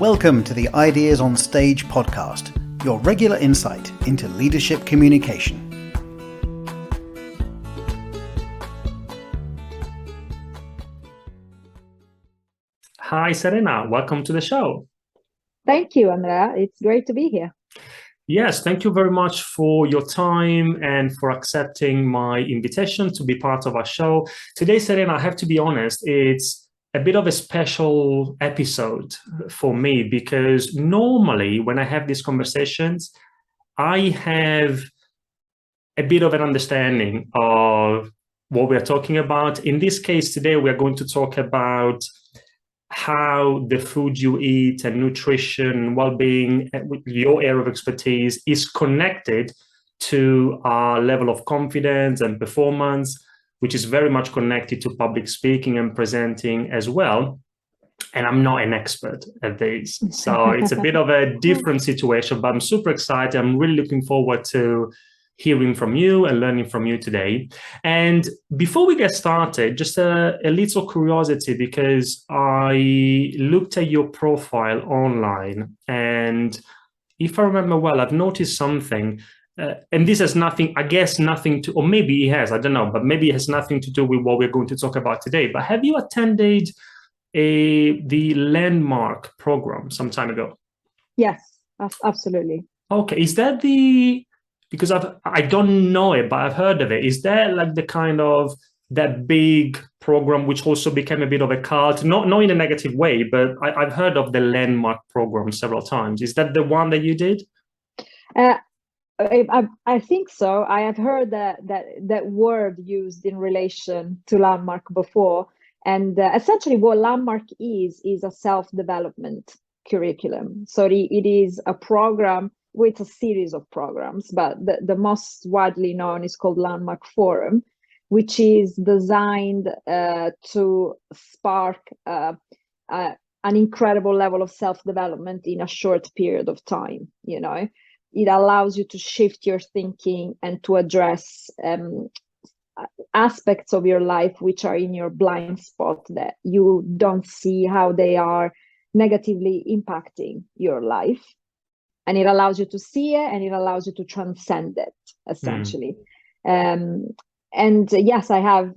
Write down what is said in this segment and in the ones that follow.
Welcome to the Ideas on Stage podcast, your regular insight into leadership communication. Hi, Serena. Welcome to the show. Thank you, Andrea. It's great to be here. Yes, thank you very much for your time and for accepting my invitation to be part of our show. Today, Serena, I have to be honest, it's a bit of a special episode for me because normally when I have these conversations, I have a bit of an understanding of what we're talking about. In this case, today, we're going to talk about how the food you eat and nutrition, well-being, your area of expertise is connected to our level of confidence and performance, which is very much connected to public speaking and presenting as well. And I'm not an expert at this, so it's a bit of a different situation, but I'm super excited. I'm really looking forward to hearing from you and learning from you today. And before we get started, just a little curiosity, because I looked at your profile online, and if I remember well, I've noticed something, and this has nothing, I guess nothing to, or maybe it has, I don't know, but maybe it has nothing to do with what we're going to talk about today. But have you attended the Landmark program some time ago? Yes, absolutely. Okay, is that because I don't know it, but I've heard of it. Is that like the kind of that big program which also became a bit of a cult? Not in a negative way, but I've heard of the Landmark program several times. Is that the one that you did? I think so. I have heard that word used in relation to Landmark before. And essentially what Landmark is a self-development curriculum. So it is a program with a series of programs, but the most widely known is called Landmark Forum, which is designed to spark an incredible level of self-development in a short period of time. You know, it allows you to shift your thinking and to address aspects of your life which are in your blind spot that you don't see how they are negatively impacting your life. And it allows you to see it, and it allows you to transcend it, essentially. And yes, I've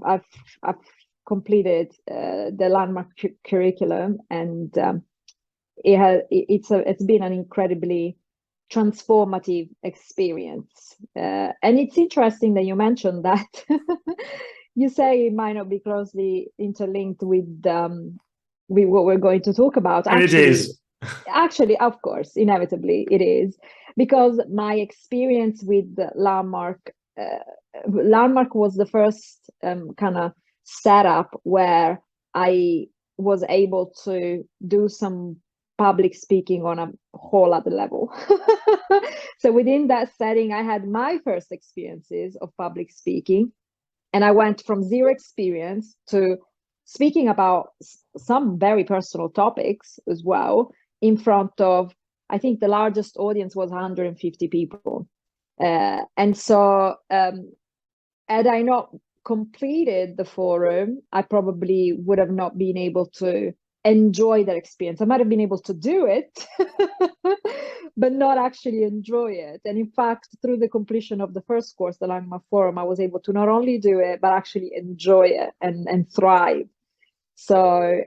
completed the Landmark curriculum, and it's been an incredibly transformative experience. And it's interesting that you mentioned that. You say it might not be closely interlinked with what we're going to talk about. And it is. Actually, of course, inevitably it is, because my experience with Landmark was the first kind of setup where I was able to do some public speaking on a whole other level. So within that setting, I had my first experiences of public speaking, and I went from zero experience to speaking about some very personal topics as well, in front of, I think the largest audience was 150 people. And so had I not completed the forum, I probably would have not been able to enjoy that experience. I might have been able to do it, but not actually enjoy it. And in fact, through the completion of the first course, the Landmark Forum, I was able to not only do it, but actually enjoy it and thrive. So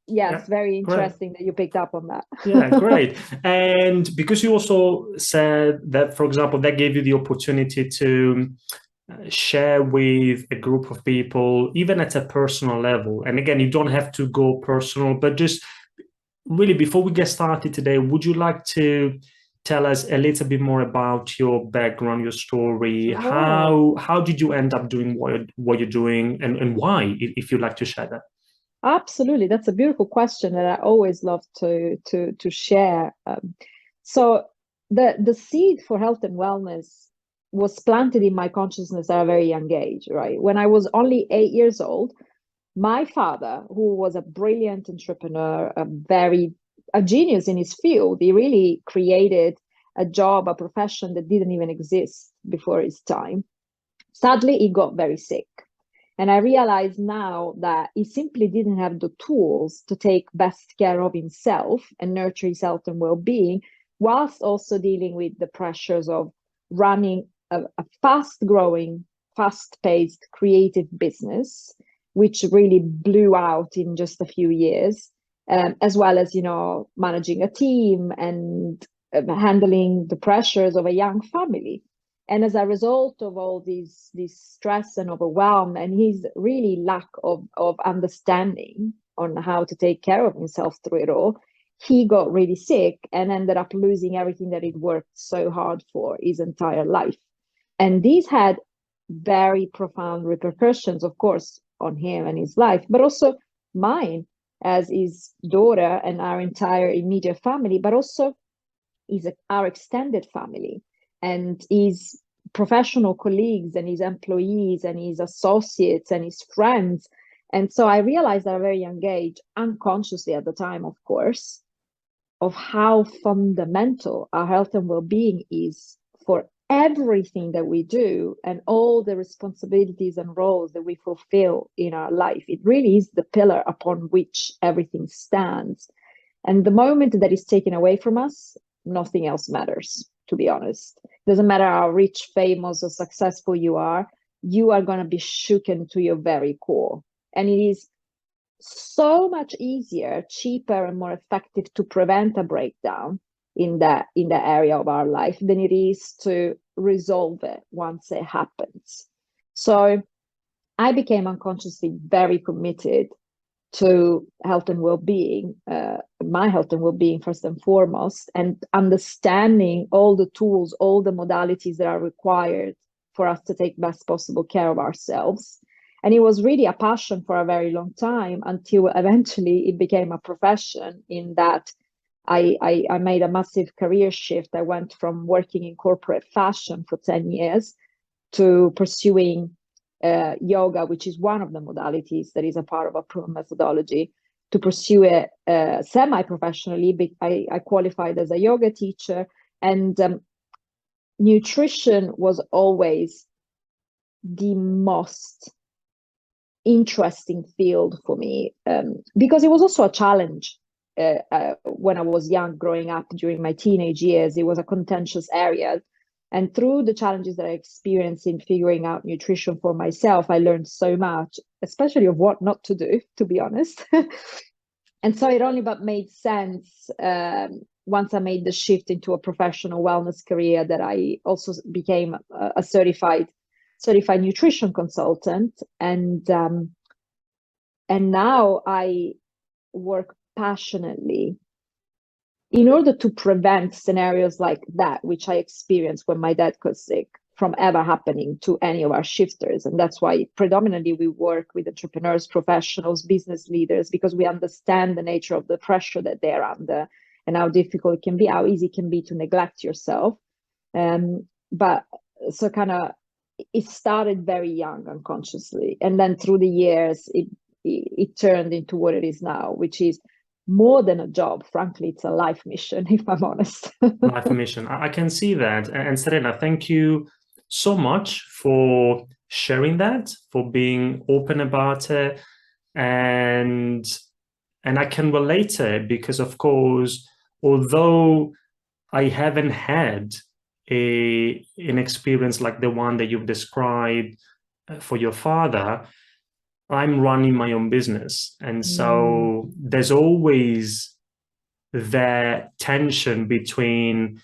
yes, very interesting that you picked up on that. Yeah, great. And because you also said that, for example, that gave you the opportunity to share with a group of people, even at a personal level. And again, you don't have to go personal, but just really before we get started today, would you like to tell us a little bit more about your background, your story? Oh. How did you end up doing what you're doing, and why, if you'd like to share that? Absolutely, that's a beautiful question that I always love to share. So the seed for health and wellness was planted in my consciousness at a very young age, right? When I was only 8 years old, my father, who was a brilliant entrepreneur, a genius in his field, he really created a job, a profession that didn't even exist before his time. Sadly, he got very sick. And I realize now that he simply didn't have the tools to take best care of himself and nurture his health and well-being, whilst also dealing with the pressures of running a fast-growing, fast-paced creative business, which really blew out in just a few years, as well as, managing a team and handling the pressures of a young family. And as a result of all this stress and overwhelm and his really lack of understanding on how to take care of himself through it all, he got really sick and ended up losing everything that he'd worked so hard for his entire life. And these had very profound repercussions, of course, on him and his life, but also mine as his daughter and our entire immediate family, but also our extended family and his professional colleagues and his employees and his associates and his friends. And so I realized at a very young age, unconsciously at the time, of course, of how fundamental our health and well-being is for everything that we do and all the responsibilities and roles that we fulfill in our life. It really is the pillar upon which everything stands. And the moment that is taken away from us, nothing else matters, to be honest. It doesn't matter how rich, famous, or successful you are going to be shooken to your very core. And it is so much easier, cheaper, and more effective to prevent a breakdown in that area of our life than it is to resolve it once it happens. So I became unconsciously very committed to health and well-being, my health and well-being first and foremost, and understanding all the tools, all the modalities that are required for us to take best possible care of ourselves. And it was really a passion for a very long time until eventually it became a profession, in that I made a massive career shift. I went from working in corporate fashion for 10 years to pursuing yoga, which is one of the modalities that is a part of a proven methodology, to pursue it semi-professionally. I qualified as a yoga teacher, and nutrition was always the most interesting field for me, because it was also a challenge. When I was young, growing up during my teenage years, it was a contentious area. And through the challenges that I experienced in figuring out nutrition for myself, I learned so much, especially of what not to do, to be honest. And so it only but made sense once I made the shift into a professional wellness career that I also became a certified nutrition consultant. And now I work passionately in order to prevent scenarios like that, which I experienced when my dad got sick, from ever happening to any of our shifters. And that's why predominantly we work with entrepreneurs, professionals, business leaders, because we understand the nature of the pressure that they're under and how difficult it can be, how easy it can be to neglect yourself. But so kind of it started very young, unconsciously. And then through the years, it turned into what it is now, which is more than a job. Frankly, it's a life mission, if I'm honest. Life mission. I can see that. And Serena, thank you so much for sharing that, for being open about it. And I can relate to it because, of course, although I haven't had an experience like the one that you've described for your father, I'm running my own business. And so there's always that tension between,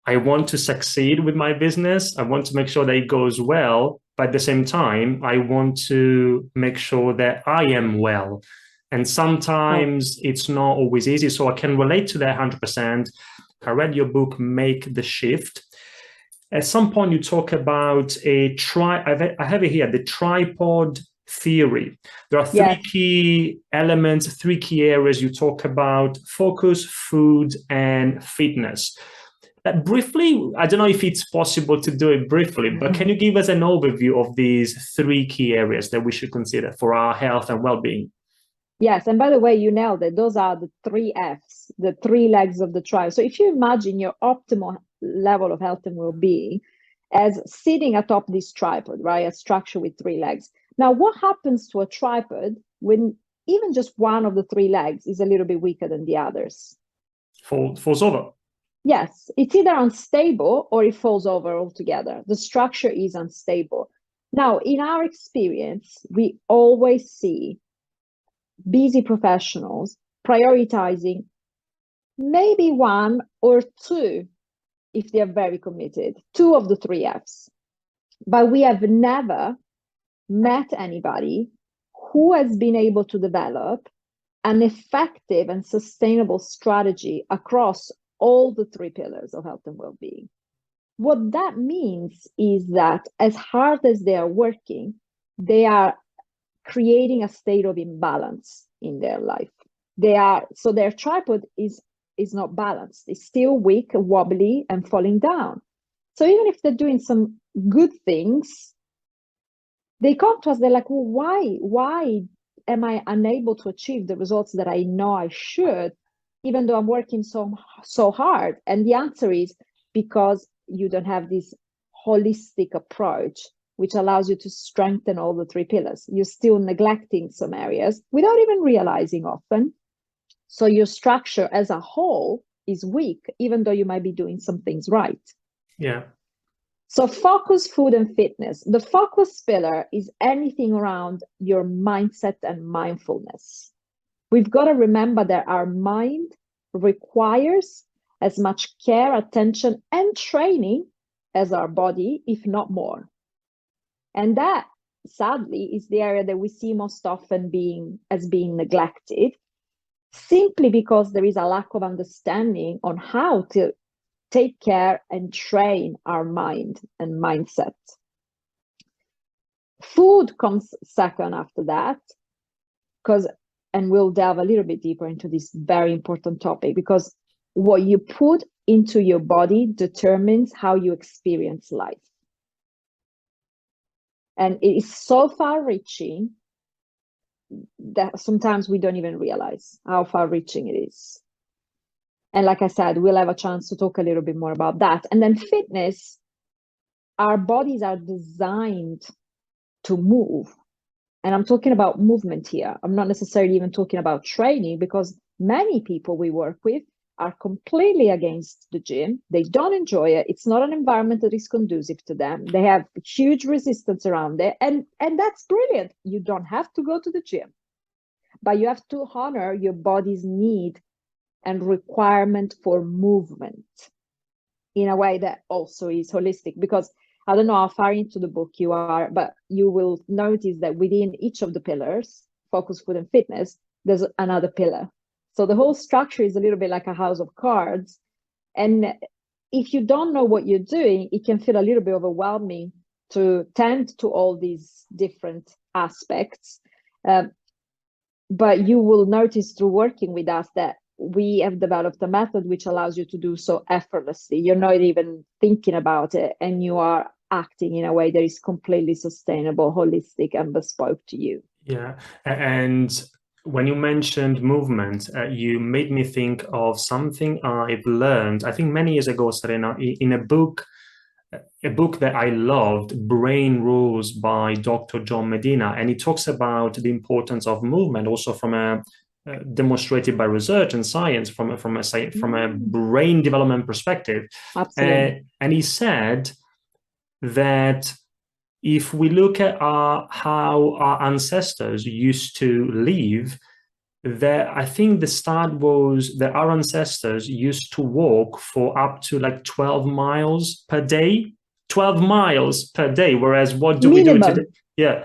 I want to succeed with my business, I want to make sure that it goes well, but at the same time, I want to make sure that I am well. And sometimes it's not always easy. So I can relate to that 100%. I read your book, Make the Shift. At some point, you talk about I have it here, the tripod theory. There are three key elements, three key areas you talk about: focus, food, and fitness. Briefly, I don't know if it's possible to do it briefly, but can you give us an overview of these three key areas that we should consider for our health and well-being? Yes, and by the way, you nailed it. Those are the 3 Fs, the 3 legs of the tripod. So if you imagine your optimal level of health and well-being as sitting atop this tripod, right, a structure with 3 legs, Now, what happens to a tripod when even just one of the three legs is a little bit weaker than the others? Falls over. Yes, it's either unstable or it falls over altogether. The structure is unstable. Now, in our experience, we always see busy professionals prioritizing maybe one or two, if they're very committed, two of the three Fs. But we have never met anybody who has been able to develop an effective and sustainable strategy across all the three pillars of health and well-being. What that means is that as hard as they are working, they are creating a state of imbalance in their life. So their tripod is not balanced. It's still weak, wobbly, and falling down. So even if they're doing some good things, they come to us, they're like, well, why am I unable to achieve the results that I know I should, even though I'm working so hard? And the answer is because you don't have this holistic approach, which allows you to strengthen all the three pillars. You're still neglecting some areas without even realizing often. So your structure as a whole is weak, even though you might be doing some things right. Yeah. So focus, food, and fitness. The focus pillar is anything around your mindset and mindfulness. We've got to remember that our mind requires as much care, attention, and training as our body, if not more. And that, sadly, is the area that we see most often being neglected, simply because there is a lack of understanding on how to take care and train our mind and mindset. Food comes second after that, and we'll delve a little bit deeper into this very important topic, because what you put into your body determines how you experience life. And it is so far-reaching that sometimes we don't even realize how far-reaching it is. And like I said, we'll have a chance to talk a little bit more about that. And then fitness, our bodies are designed to move. And I'm talking about movement here. I'm not necessarily even talking about training, because many people we work with are completely against the gym. They don't enjoy it. It's not an environment that is conducive to them. They have huge resistance around it. And that's brilliant. You don't have to go to the gym, but you have to honor your body's need and requirement for movement in a way that also is holistic. Because I don't know how far into the book you are, but you will notice that within each of the pillars, focus, food, and fitness, there's another pillar. So the whole structure is a little bit like a house of cards. And if you don't know what you're doing, it can feel a little bit overwhelming to tend to all these different aspects. But you will notice through working with us that we have developed a method which allows you to do so effortlessly. You're not even thinking about it, and you are acting in a way that is completely sustainable, holistic, and bespoke to you. Yeah. And when you mentioned movement, you made me think of something I've learned, I think many years ago, Serena, in a book that I loved, Brain Rules by Dr. John Medina. And he talks about the importance of movement, also from a demonstrated by research and science, from a brain development perspective. Absolutely. And he said that if we look at how our ancestors used to live, that I think the start was that our ancestors used to walk for up to like 12 miles per day. 12 miles per day, whereas what do we do today? Yeah,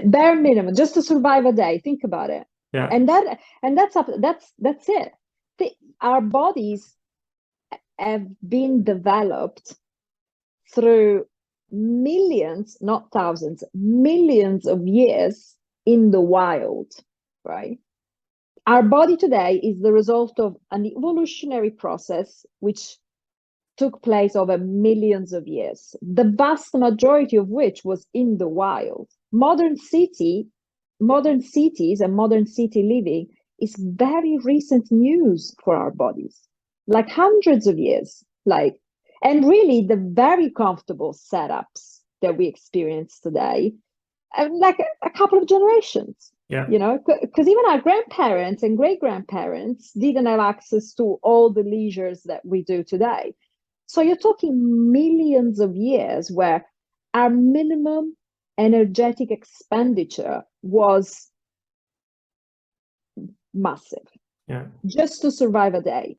bare minimum, just to survive a day. Think about it. Yeah. And that's it. Our bodies have been developed through millions, not thousands, millions of years in the wild, right? Our body today is the result of an evolutionary process which took place over millions of years, the vast majority of which was in the wild. Modern cities and modern city living is very recent news for our bodies, like hundreds of years. And really the very comfortable setups that we experience today like a couple of generations. Yeah. You know, because even our grandparents and great-grandparents didn't have access to all the leisures that we do today. So you're talking millions of years where our minimum energetic expenditure was massive, just to survive a day.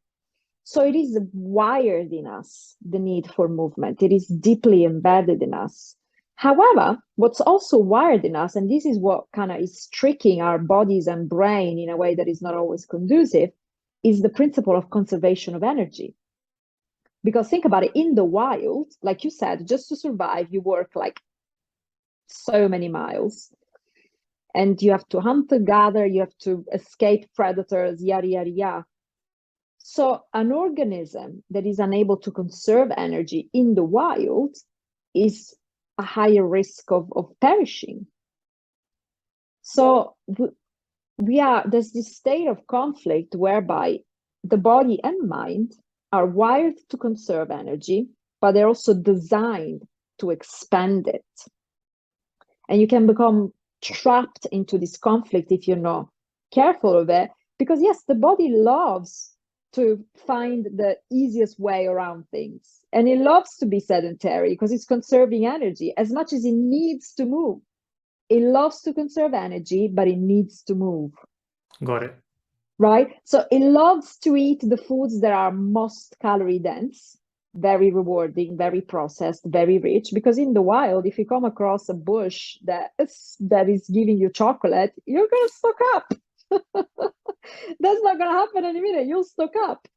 So it is wired in us, the need for movement. It is deeply embedded in us. However, what's also wired in us, and this is what kind of is tricking our bodies and brain in a way that is not always conducive, is the principle of conservation of energy. Because think about it, in the wild, like you said, just to survive, you work like so many miles. And you have to hunt and gather, you have to escape predators, yada, yada, yada. So an organism that is unable to conserve energy in the wild is a higher risk of perishing. So there's this state of conflict whereby the body and mind are wired to conserve energy, but they're also designed to expend it. And you can become trapped into this conflict if you're not careful of it, because yes, the body loves to find the easiest way around things, and it loves to be sedentary because it's conserving energy as much as it needs to move. It loves to conserve energy, but it needs to move. Got it. Right? So it loves to eat the foods that are most calorie dense, very rewarding, very processed, very rich, because in the wild, if you come across a bush that is giving you chocolate, you're going to stock up. That's not going to happen in a minute. You'll stock up.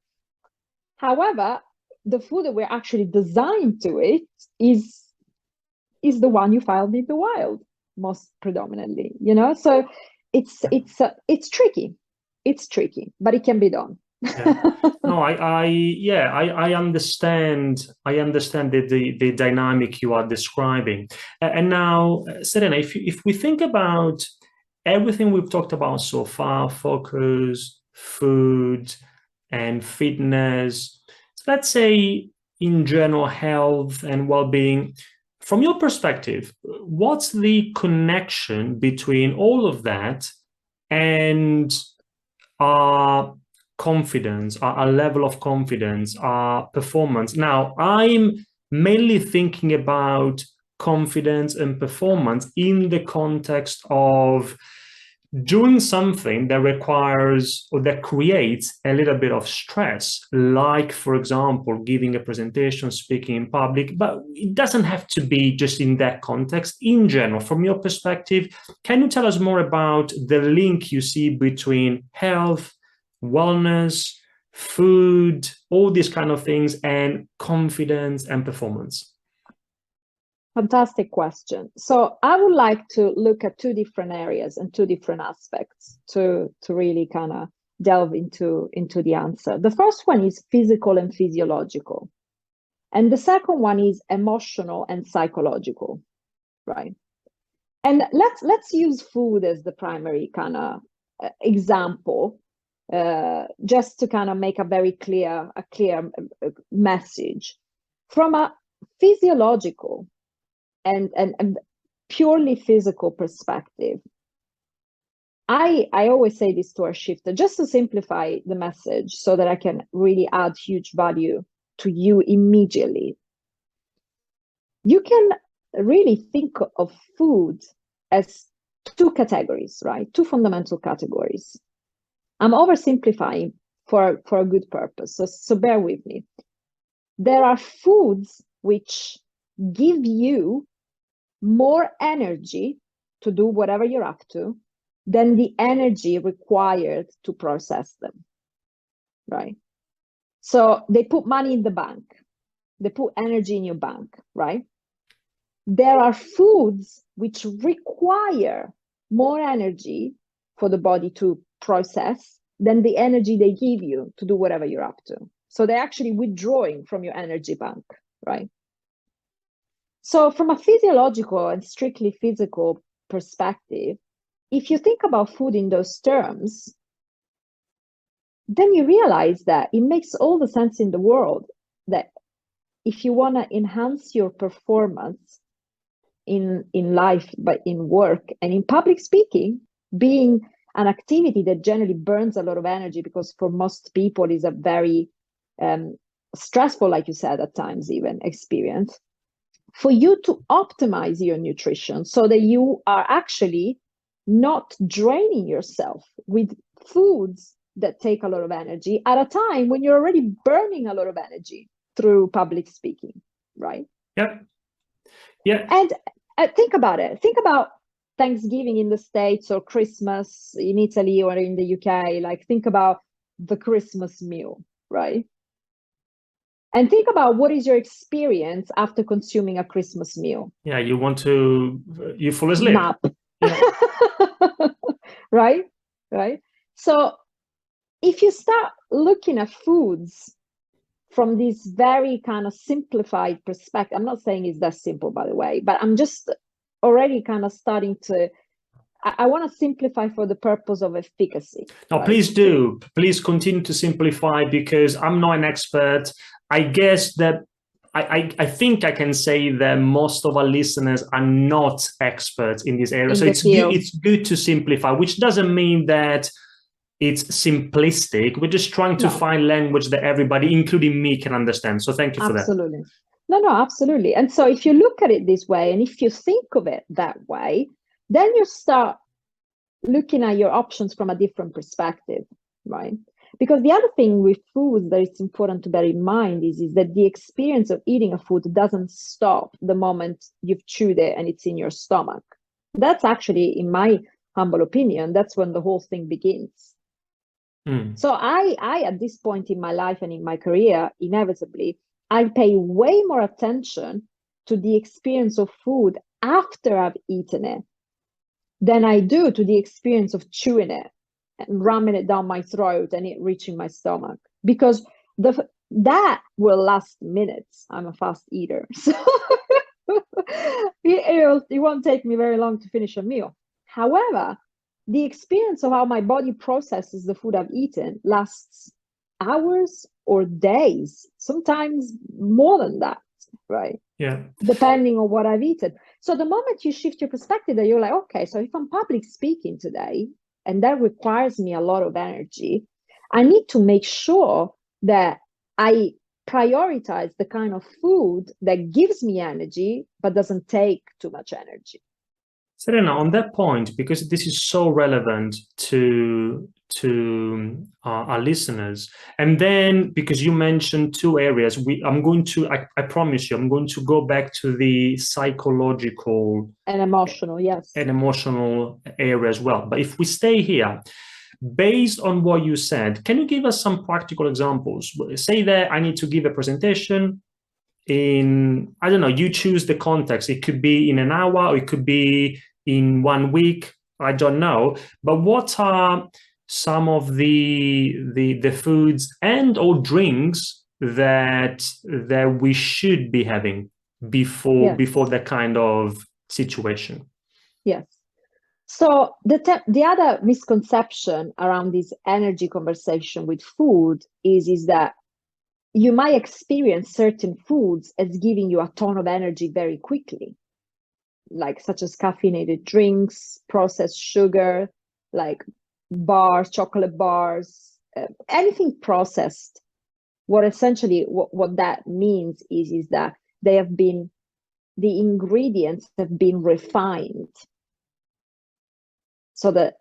However, the food that we're actually designed to eat is the one you find in the wild, most predominantly, you know? So it's tricky. It's tricky, but it can be done. Yeah. No, I understand. I understand the dynamic you are describing. And now, Serena, if we think about everything we've talked about so far, focus, food, and fitness, let's say in general health and well-being, from your perspective, what's the connection between all of that and our confidence, our level of confidence, our performance? Now, I'm mainly thinking about confidence and performance in the context of doing something that requires or that creates a little bit of stress, like, for example, giving a presentation, speaking in public, but it doesn't have to be just in that context. In general, from your perspective, can you tell us more about the link you see between health, wellness, food, all these kind of things, and confidence and performance? Fantastic question. So I would like to look at two different areas and two different aspects to really kind of delve into the answer. The first one is physical and physiological. And the second one is emotional and psychological, right? And let's use food as the primary kind of example, just to kind of make a very clear message. From a physiological and purely physical perspective, I always say this to our shifter, just to simplify the message so that I can really add huge value to you immediately. You can really think of food as two categories, right? Two fundamental categories. I'm oversimplifying for a good purpose, so bear with me. There are foods which give you more energy to do whatever you're up to than the energy required to process them, right? So they put money in the bank, they put energy in your bank, right? There are foods which require more energy for the body to process than the energy they give you to do whatever you're up to. So they're actually withdrawing from your energy bank, right? So from a physiological and strictly physical perspective, if you think about food in those terms, then you realize that it makes all the sense in the world that if you want to enhance your performance in life, but in work and in public speaking, being an activity that generally burns a lot of energy, because for most people is a very stressful, like you said, at times even experience, for you to optimize your nutrition so that you are actually not draining yourself with foods that take a lot of energy at a time when you're already burning a lot of energy through public speaking, right? Yeah. Yeah. And think about it. Think about Thanksgiving in the States or Christmas in Italy or in the UK. Like, think about the Christmas meal, right? And think about what is your experience after consuming a Christmas meal. Yeah, you fall asleep. Nap. Yeah. Right? So if you start looking at foods from this very kind of simplified perspective, I'm not saying it's that simple, by the way, but I'm just already kind of starting to, I want to simplify for the purpose of efficacy. No, right? please do. Please continue to simplify, because I'm not an expert. I guess that I think I can say that most of our listeners are not experts in this area. So it's good to simplify, which doesn't mean that it's simplistic. We're just trying to find language that everybody, including me, can understand. So thank you for that. Absolutely. No, absolutely. And so if you look at it this way, and if you think of it that way, then you start looking at your options from a different perspective, right? Because the other thing with food that is important to bear in mind is that the experience of eating a food doesn't stop the moment you've chewed it and it's in your stomach. That's actually, in my humble opinion, that's when the whole thing begins. So I, at this point in my life and in my career, inevitably, I pay way more attention to the experience of food after I've eaten it than I do to the experience of chewing it and ramming it down my throat and it reaching my stomach, because that will last minutes. I'm a fast eater, so it won't take me very long to finish a meal. However, the experience of how my body processes the food I've eaten lasts hours or days, sometimes more than that, right? Yeah. Depending on what I've eaten. So the moment you shift your perspective, that you're like, okay, so if I'm public speaking today, and that requires me a lot of energy, I need to make sure that I prioritize the kind of food that gives me energy, but doesn't take too much energy. Serena, on that point, because this is so relevant to our listeners, and then because you mentioned two areas, I promise you, I'm going to go back to the psychological and emotional, yes, and emotional area as well. But if we stay here, based on what you said, can you give us some practical examples? Say that I need to give a presentation in, I don't know, you choose the context. It could be in an hour, or it could be in 1 week. I don't know. But what are some of the foods and or drinks that we should be having before that kind of situation? Yes. So the other misconception around this energy conversation with food is that you might experience certain foods as giving you a ton of energy very quickly, like such as caffeinated drinks, processed sugar, like bars, chocolate bars, anything processed. What that means is that the ingredients have been refined, so that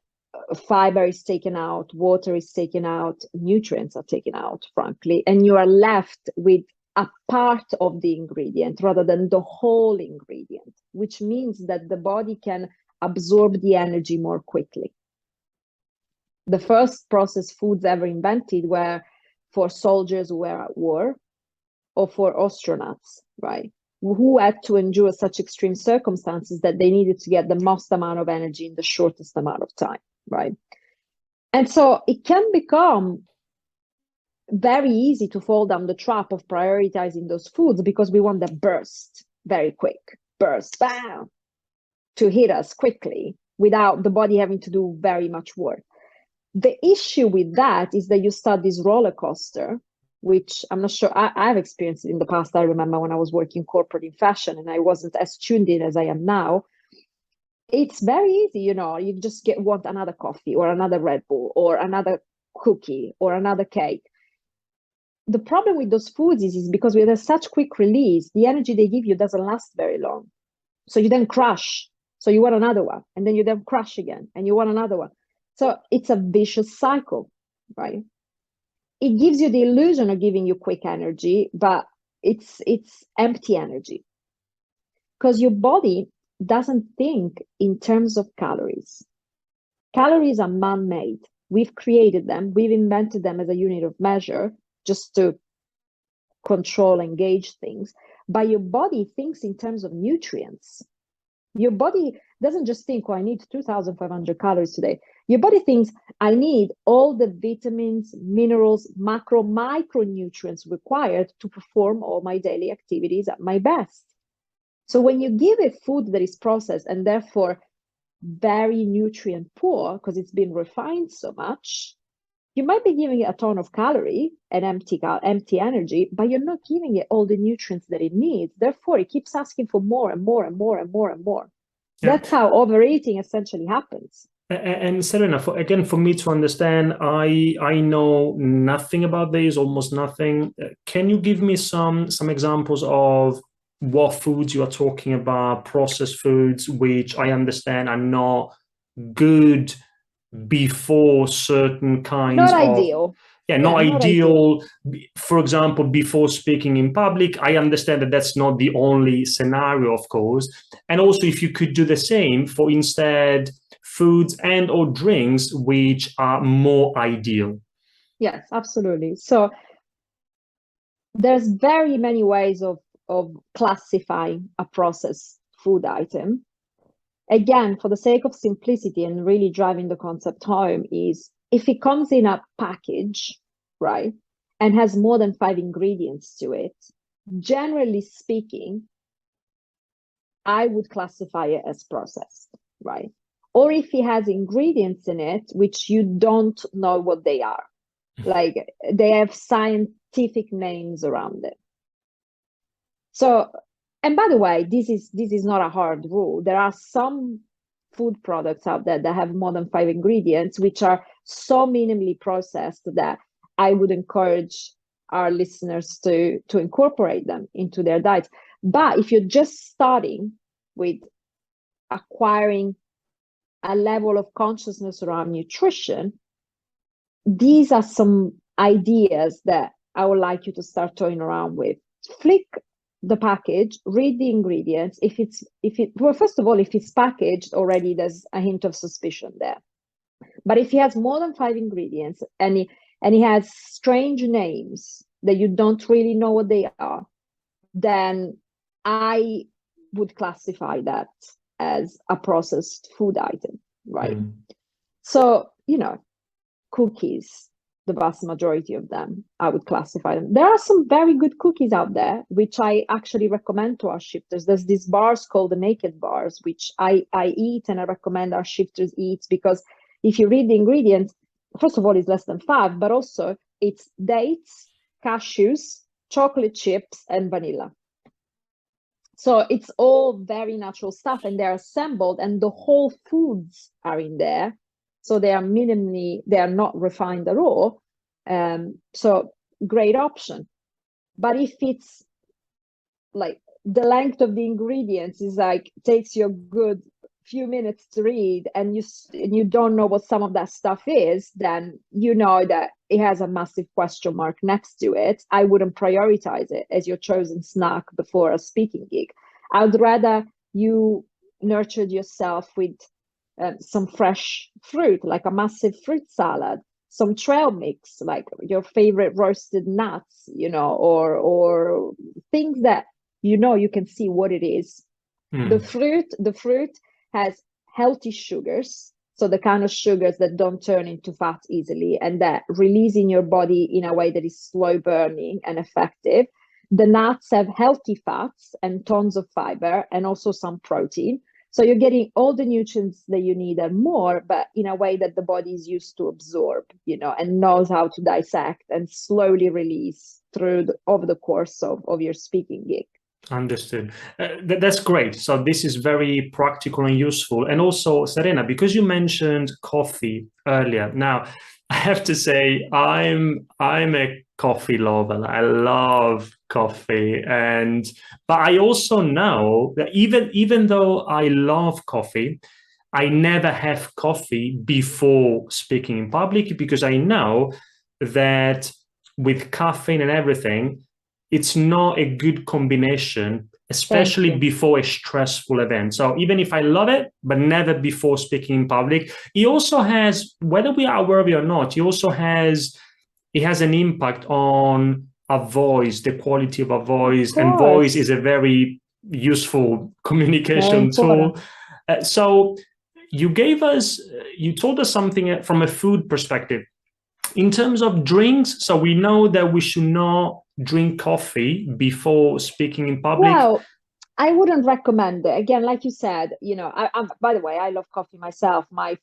fiber is taken out, water is taken out, nutrients are taken out, frankly, and you are left with a part of the ingredient rather than the whole ingredient, which means that the body can absorb the energy more quickly. The first processed foods ever invented were for soldiers who were at war, or for astronauts, right? Who had to endure such extreme circumstances that they needed to get the most amount of energy in the shortest amount of time, right? And so it can become very easy to fall down the trap of prioritizing those foods because we want the burst, very quick burst, bam, to hit us quickly without the body having to do very much work. The issue with that is that you start this roller coaster which I'm not sure I've experienced it in the past. I remember when I was working corporate in fashion and I wasn't as tuned in as I am now. It's very easy, you just want another coffee or another Red Bull or another cookie or another cake. The problem with those foods is because with a such quick release, the energy they give you doesn't last very long. So you then crash. So you want another one, and then you then crash again, and you want another one. So it's a vicious cycle, right? It gives you the illusion of giving you quick energy, but it's empty energy. Because your body doesn't think in terms of calories. Calories are man-made. We've created them. We've invented them as a unit of measure just to control and gauge things. But your body thinks in terms of nutrients. Your body doesn't just think, oh, I need 2,500 calories today. Your body thinks, I need all the vitamins, minerals, micronutrients required to perform all my daily activities at my best. So when you give a food that is processed and therefore very nutrient poor because it's been refined so much, you might be giving it a ton of calorie and empty energy, but you're not giving it all the nutrients that it needs. Therefore, it keeps asking for more and more and more and more and more. Yeah. That's how overeating essentially happens. And Serena, for me to understand, I know nothing about this, almost nothing. Can you give me some examples of what foods you are talking about, processed foods, which I understand are not good before certain kinds not of ideal. Not ideal. For example, before speaking in public, I understand that that's not the only scenario, of course. And also, if you could do the same for instead foods and or drinks which are more ideal. Yes, absolutely. So there's very many ways of classifying a processed food item. Again, for the sake of simplicity and really driving the concept home, is if it comes in a package, right, and has more than 5 ingredients to it, generally speaking, I would classify it as processed, right? Or if it has ingredients in it which you don't know what they are, like they have scientific names around it. So, and by the way, this is not a hard rule. There are some food products out there that have more than 5 ingredients, which are so minimally processed that I would encourage our listeners to incorporate them into their diets. But if you're just starting with acquiring a level of consciousness around nutrition, these are some ideas that I would like you to start toying around with. Flick the package, read the ingredients. Well, first of all, if it's packaged already, there's a hint of suspicion there. But if it has more than 5 ingredients and it has strange names that you don't really know what they are, then I would classify that as a processed food item, right? So, cookies, the vast majority of them, I would classify them. There are some very good cookies out there, which I actually recommend to our shifters. There's these bars called the naked bars, which I eat and I recommend our shifters eat, because if you read the ingredients, first of all, it's less than 5, but also it's dates, cashews, chocolate chips, and vanilla. So it's all very natural stuff, and they're assembled, and the whole foods are in there. So they are not refined at all. So great option. But if it's like the length of the ingredients is like takes you a good few minutes to read, and you don't know what some of that stuff is, then you know that it has a massive question mark next to it. I wouldn't prioritize it as your chosen snack before a speaking gig. I would rather you nurtured yourself with some fresh fruit, like a massive fruit salad, some trail mix, like your favorite roasted nuts, or things that you can see what it is. The fruit has healthy sugars, so the kind of sugars that don't turn into fat easily and that release in your body in a way that is slow burning and effective. The nuts have healthy fats and tons of fiber and also some protein. So you're getting all the nutrients that you need and more, but in a way that the body is used to absorb, and knows how to dissect and slowly release over the course of your speaking gig. Understood. That's great. So this is very practical and useful. And also, Serena, because you mentioned coffee earlier, now I have to say I'm a coffee lover. I love coffee, but I also know that even though I love coffee, I never have coffee before speaking in public, because I know that with caffeine and everything, it's not a good combination, especially before a stressful event. So even if I love it, but never before speaking in public, it also has, whether we are aware of it or not, it has an impact on our voice, the quality of our voice, and voice is a very useful communication tool. So you told us something from a food perspective. In terms of drinks, so we know that we should not drink coffee before speaking in public. Well, I wouldn't recommend it. Again, like you said, by the way, I love coffee myself. My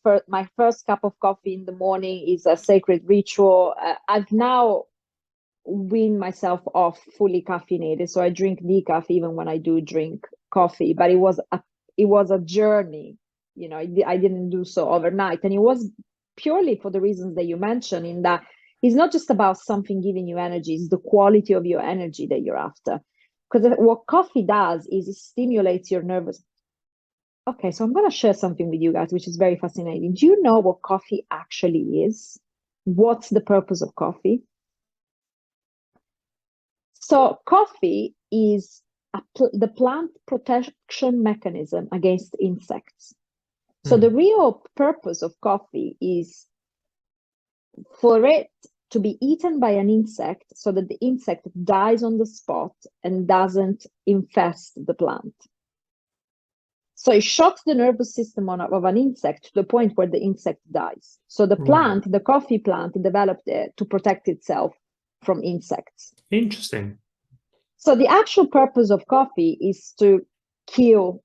first cup of coffee in the morning is a sacred ritual. I've now weaned myself off fully caffeinated, so I drink decaf even when I do drink coffee. But it was a journey. I didn't do so overnight, and it was purely for the reasons that you mentioned, in that it's not just about something giving you energy, it's the quality of your energy that you're after. Because what coffee does is it stimulates your nervous. Okay, so I'm going to share something with you guys, which is very fascinating. Do you know what coffee actually is? What's the purpose of coffee? So coffee is the plant protection mechanism against insects. So the real purpose of coffee is for it to be eaten by an insect so that the insect dies on the spot and doesn't infest the plant. So it shocks the nervous system of an insect to the point where the insect dies. So the plant, the coffee plant, developed it to protect itself from insects. Interesting. So the actual purpose of coffee is to kill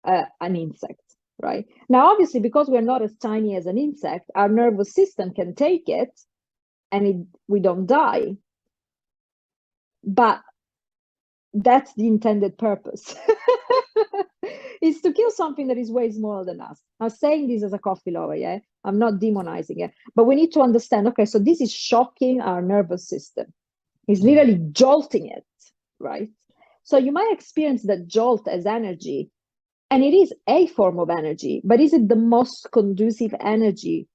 an insect. Right now, obviously, because we're not as tiny as an insect, our nervous system can take it and we don't die. But that's the intended purpose, is to kill something that is way smaller than us. I'm saying this as a coffee lover, yeah? I'm not demonizing it. But we need to understand, okay, so this is shocking our nervous system. It's literally jolting it, right? So you might experience that jolt as energy. And it is a form of energy, but is it the most conducive energy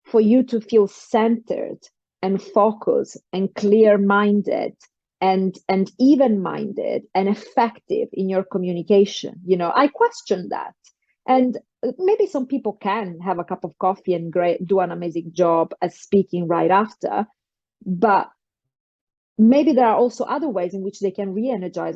for you to feel centered and focused and clear-minded and even-minded and effective in your communication? I question that. And maybe some people can have a cup of coffee and do an amazing job at speaking right after, but maybe there are also other ways in which they can re-energize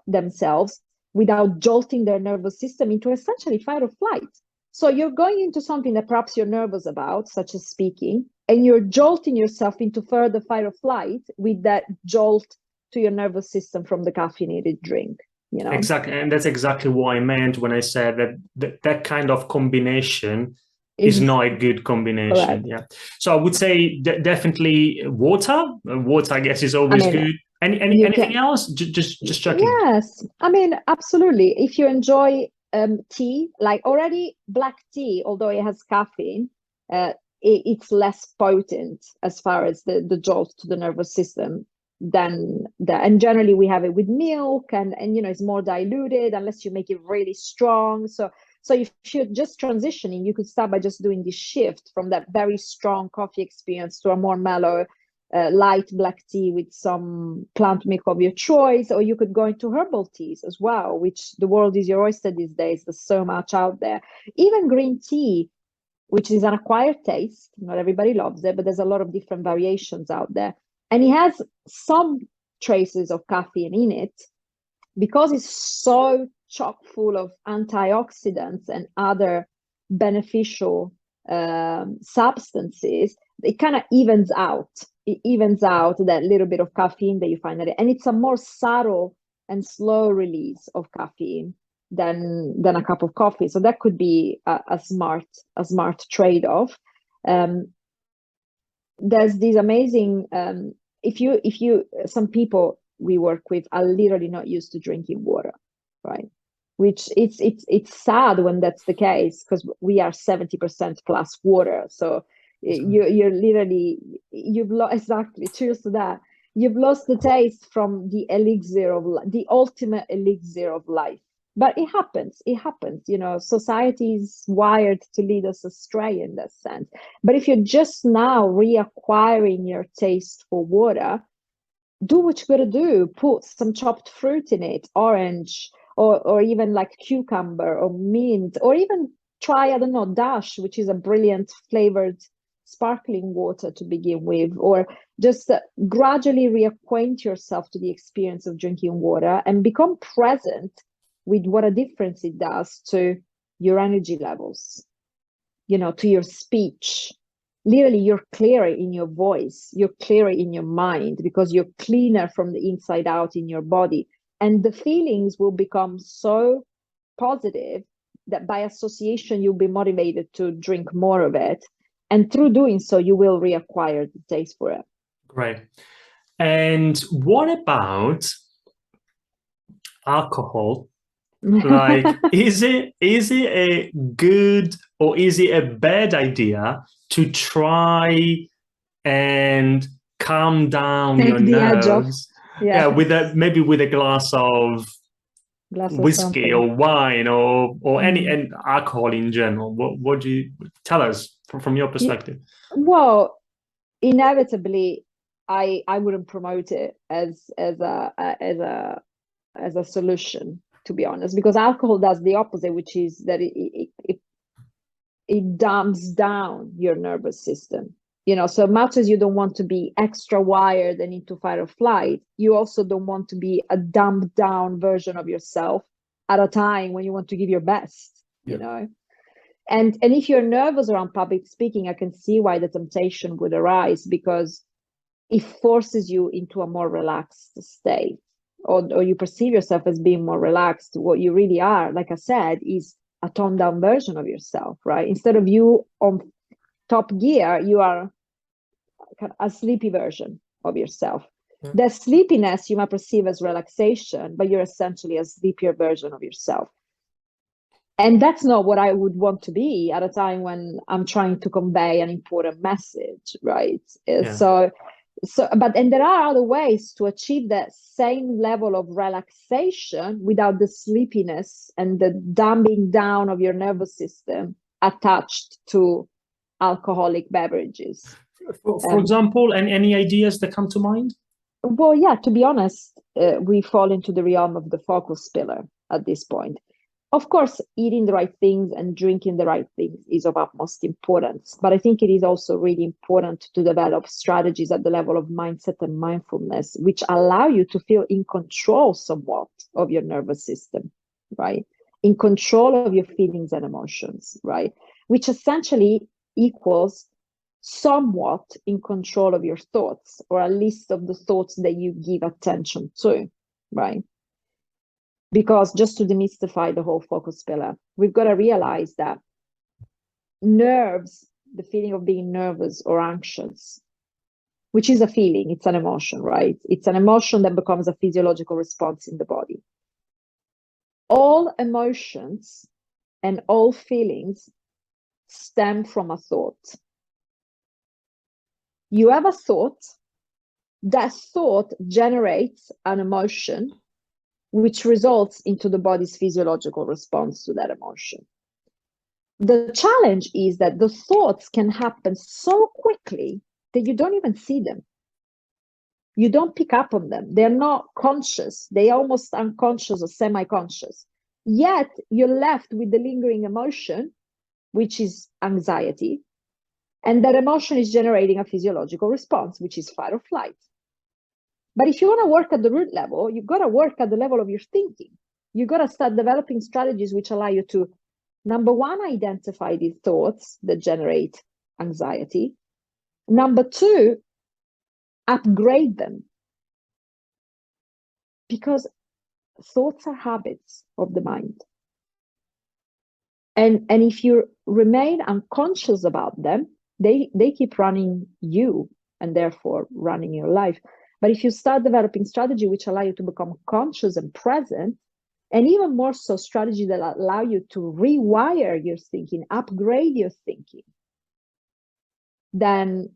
themselves without jolting their nervous system into essentially fight or flight. So you're going into something that perhaps you're nervous about, such as speaking, and you're jolting yourself into further fight or flight with that jolt to your nervous system from the caffeinated drink. Exactly, and that's exactly what I meant when I said that kind of combination is not a good combination. Correct. Yeah. So I would say definitely water. Water, I guess, is always good. Anything else? Just checking. Yes, absolutely. If you enjoy tea, like already black tea, although it has caffeine, it's less potent as far as the jolt to the nervous system than that. And generally we have it with milk, and it's more diluted unless you make it really strong. So if you're just transitioning, you could start by just doing this shift from that very strong coffee experience to a more mellow, light black tea with some plant milk of your choice, or you could go into herbal teas as well, which the world is your oyster these days. There's so much out there. Even green tea, which is an acquired taste. Not everybody loves it, but there's a lot of different variations out there. And it has some traces of caffeine in it because it's so chock full of antioxidants and other beneficial substances. It kind of evens out. It evens out that little bit of caffeine that you find in it. And it's a more subtle and slow release of caffeine than a cup of coffee. So that could be a smart trade-off. There's these amazing some people we work with are literally not used to drinking water, right? Which it's sad when that's the case, because we are 70% plus water. So you're literally, exactly, cheers to that. You've lost the taste from the elixir of the ultimate elixir of life. But it happens, society is wired to lead us astray in that sense. But if you're just now reacquiring your taste for water, do what you gotta do. Put some chopped fruit in it, orange, or even like cucumber or mint, or even try, I don't know, Dash, which is a brilliant flavored sparkling water to begin with, or just gradually reacquaint yourself to the experience of drinking water and become present with what a difference it does to your energy levels, to your speech. Literally, you're clearer in your voice, you're clearer in your mind, because you're cleaner from the inside out in your body. And the feelings will become so positive that by association, you'll be motivated to drink more of it. And through doing so, you will reacquire the taste for it. Great. And what about alcohol? Like, is it a good or is it a bad idea to try and calm down your nerves? Yeah, maybe with a glass of whiskey or wine or any and alcohol in general. What do you tell us from your perspective? Well, inevitably, I wouldn't promote it as a solution, to be honest, because alcohol does the opposite, which is that it dumps down your nervous system. So much as you don't want to be extra wired and into fight or flight, you also don't want to be a dumbed down version of yourself at a time when you want to give your best, And if you're nervous around public speaking, I can see why the temptation would arise, because it forces you into a more relaxed state, or you perceive yourself as being more relaxed. What you really are, like I said, is a toned down version of yourself, right? Instead of you on top gear, you are a sleepy version of yourself. The sleepiness you might perceive as relaxation, but you're essentially a sleepier version of yourself. And that's not what I would want to be at a time when I'm trying to convey an important message, right? And there are other ways to achieve that same level of relaxation without the sleepiness and the dumbing down of your nervous system attached to alcoholic beverages. For example, and any ideas that come to mind? Well, yeah, to be honest, we fall into the realm of the focus pillar at this point. Of course, eating the right things and drinking the right things is of utmost importance, but I think it is also really important to develop strategies at the level of mindset and mindfulness, which allow you to feel in control somewhat of your nervous system, right? In control of your feelings and emotions, right? Which essentially equals somewhat in control of your thoughts, or at least of the thoughts that you give attention to, right? Because just to demystify the whole focus pillar, we've got to realize that nerves, the feeling of being nervous or anxious, which is a feeling, it's an emotion, right? It's an emotion that becomes a physiological response in the body. All emotions and all feelings stem from a thought. You have a thought, that thought generates an emotion, which results into the body's physiological response to that emotion. The challenge is that the thoughts can happen so quickly that you don't even see them. You don't pick up on them. They're not conscious. They're almost unconscious or semi-conscious. Yet you're left with the lingering emotion, which is anxiety. And that emotion is generating a physiological response, which is fight or flight. But if you want to work at the root level, you've got to work at the level of your thinking. You've got to start developing strategies which allow you to, number one, identify these thoughts that generate anxiety. Number two, upgrade them. Because thoughts are habits of the mind. And if you remain unconscious about them, they keep running you and therefore running your life. But if you start developing strategy which allow you to become conscious and present, and even more so strategy that allow you to rewire your thinking, upgrade your thinking, then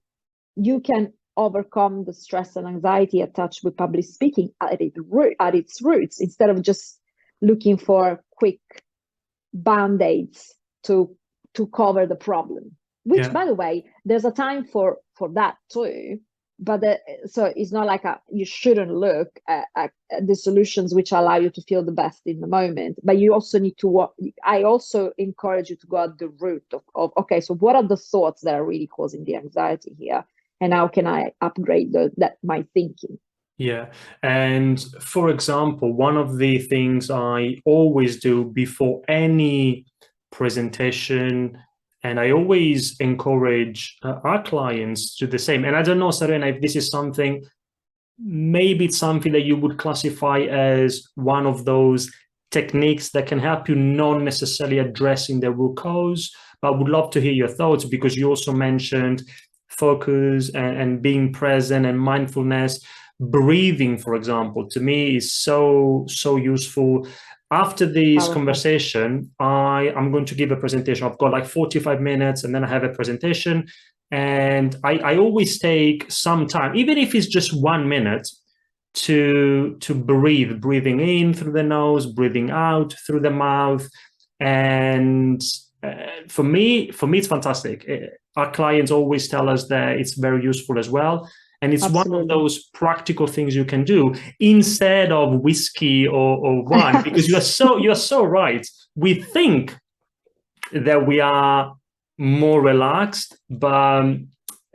you can overcome the stress and anxiety attached with public speaking at its roots, instead of just looking for quick band-aids to cover the problem, which, by the way, there's a time for that too. But so it's not like you shouldn't look at the solutions which allow you to feel the best in the moment, but you also need to I also encourage you to go at the root of okay, so what are the thoughts that are really causing the anxiety here, and how can I upgrade my thinking? Yeah. And for example, one of the things I always do before any presentation, and I always encourage our clients to do the same. And I don't know, Serena, if this is something, maybe it's something that you would classify as one of those techniques that can help you, not necessarily addressing the root cause, but I would love to hear your thoughts, because you also mentioned focus and being present and mindfulness. Breathing, for example, to me is so useful. After this conversation, I'm going to give a presentation. I've got like 45 minutes, and then I have a presentation. And I always take some time, even if it's just 1 minute, to breathing in through the nose, breathing out through the mouth. And for me, it's fantastic. Our clients always tell us that it's very useful as well. And it's Absolutely. One of those practical things you can do instead of whiskey or wine, because you are so right. We think that we are more relaxed, but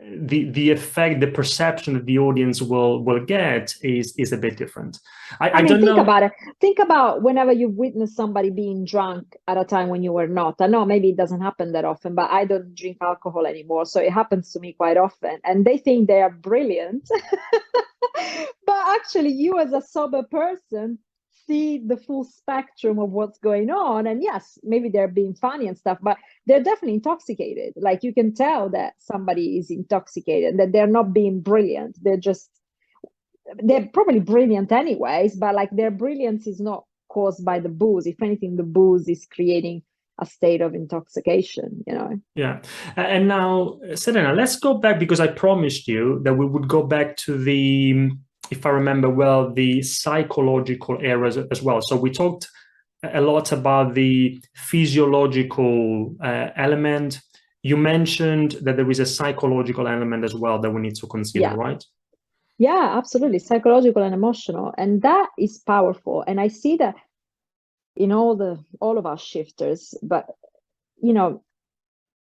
the effect, the perception that the audience will get is a bit different. I don't think know. About it. Think about whenever you've witnessed somebody being drunk at a time when you were not. I know maybe it doesn't happen that often, but I don't drink alcohol anymore, so it happens to me quite often. And they think they are brilliant, but actually, you as a sober person see the full spectrum of what's going on. And yes, maybe they're being funny and stuff, but they're definitely intoxicated. Like, you can tell that somebody is intoxicated, that they're not being brilliant. They're probably brilliant anyways, but like their brilliance is not caused by the booze. If anything, the booze is creating a state of intoxication, you know? Yeah. And now, Serena, let's go back, because I promised you that we would go back to the, if I remember well, the psychological areas as well. So we talked a lot about the physiological element. You mentioned that there is a psychological element as well that we need to consider, right? Yeah, absolutely. Psychological and emotional. And that is powerful. And I see that in all of our shifters, but you know,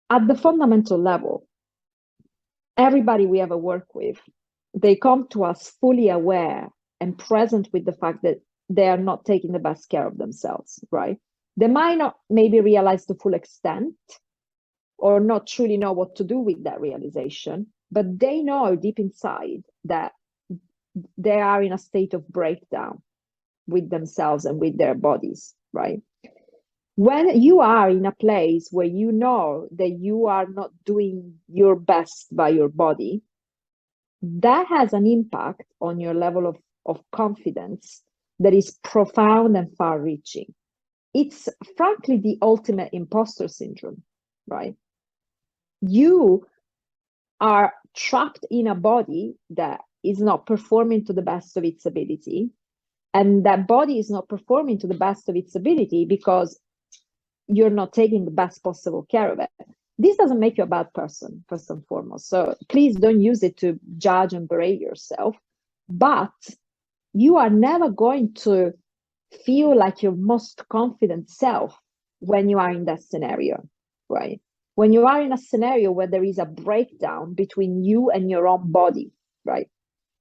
at the fundamental level, everybody we ever work with, they come to us fully aware and present with the fact that they are not taking the best care of themselves, right? They might not maybe realize the full extent or not truly know what to do with that realization, but they know deep inside that they are in a state of breakdown with themselves and with their bodies, right? When you are in a place where you know that you are not doing your best by your body, that has an impact on your level of confidence that is profound and far-reaching. It's frankly the ultimate imposter syndrome, right? You are trapped in a body that is not performing to the best of its ability, and that body is not performing to the best of its ability because you're not taking the best possible care of it. This doesn't make you a bad person, first and foremost. So please don't use it to judge and berate yourself. But you are never going to feel like your most confident self when you are in that scenario, right? When you are in a scenario where there is a breakdown between you and your own body, right?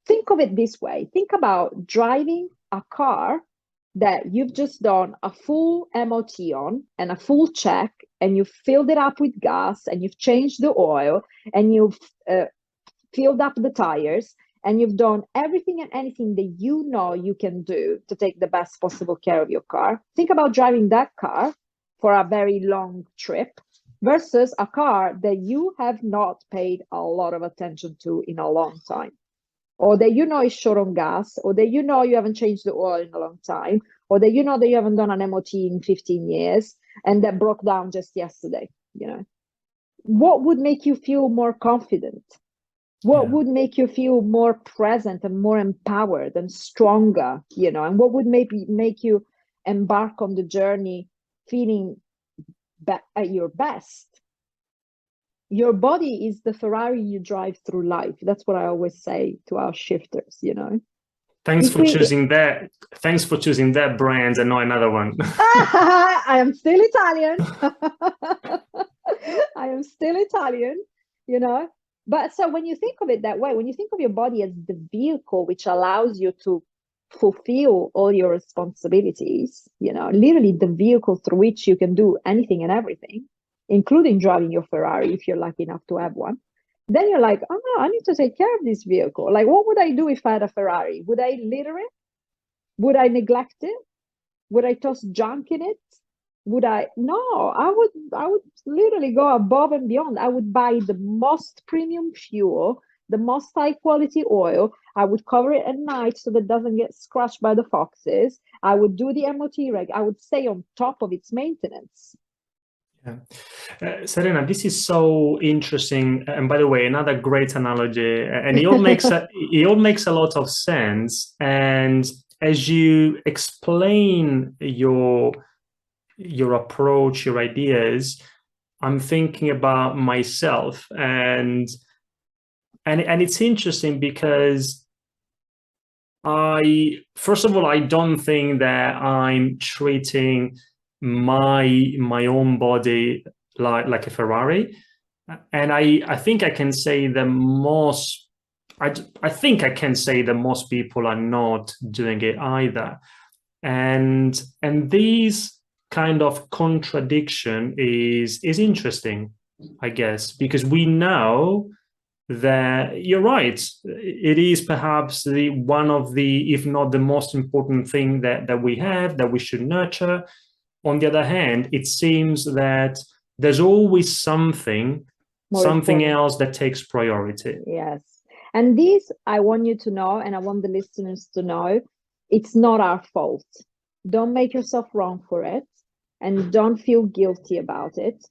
Think of it this way. Think about driving a car that you've just done a full MOT on and a full check, and you've filled it up with gas, and you've changed the oil, and you've filled up the tires, and you've done everything and anything that you know you can do to take the best possible care of your car. Think about driving that car for a very long trip versus a car that you have not paid a lot of attention to in a long time, or that is short on gas, or that you haven't changed the oil in a long time, or that that you haven't done an MOT in 15 years and that broke down just yesterday. What would make you feel more confident? What would make you feel more present and more empowered and stronger, and what would make you embark on the journey feeling at your best? Your body is the Ferrari you drive through life. That's what I always say to our shifters, Thanks for choosing that brand and not another one. I am still Italian. I am still Italian, But so when you think of it that way, when you think of your body as the vehicle which allows you to fulfill all your responsibilities, literally the vehicle through which you can do anything and everything, including driving your Ferrari if you're lucky enough to have one, then you're like, oh no, I need to take care of this vehicle. Like, what would I do if I had a Ferrari? Would I litter it? Would I neglect it? Would I toss junk in it? No, I would literally go above and beyond. I would buy the most premium fuel, the most high quality oil. I would cover it at night so that it doesn't get scratched by the foxes. I would do the MOT reg. I would stay on top of its maintenance. Yeah. Serena, this is so interesting. And by the way, another great analogy, and it all makes a lot of sense. And as you explain your approach, your ideas, I'm thinking about myself, and it's interesting because first of all, I don't think that I'm treating my own body like a Ferrari, and I think I can say that most people are not doing it either, and these kind of contradiction is interesting, I guess, because we know that you're right. It is perhaps one of the, if not the most important thing that we have, that we should nurture. On the other hand, it seems that there's always something else that takes priority. Yes. And this, I want you to know, and I want the listeners to know, it's not our fault. Don't make yourself wrong for it, and don't feel guilty about it.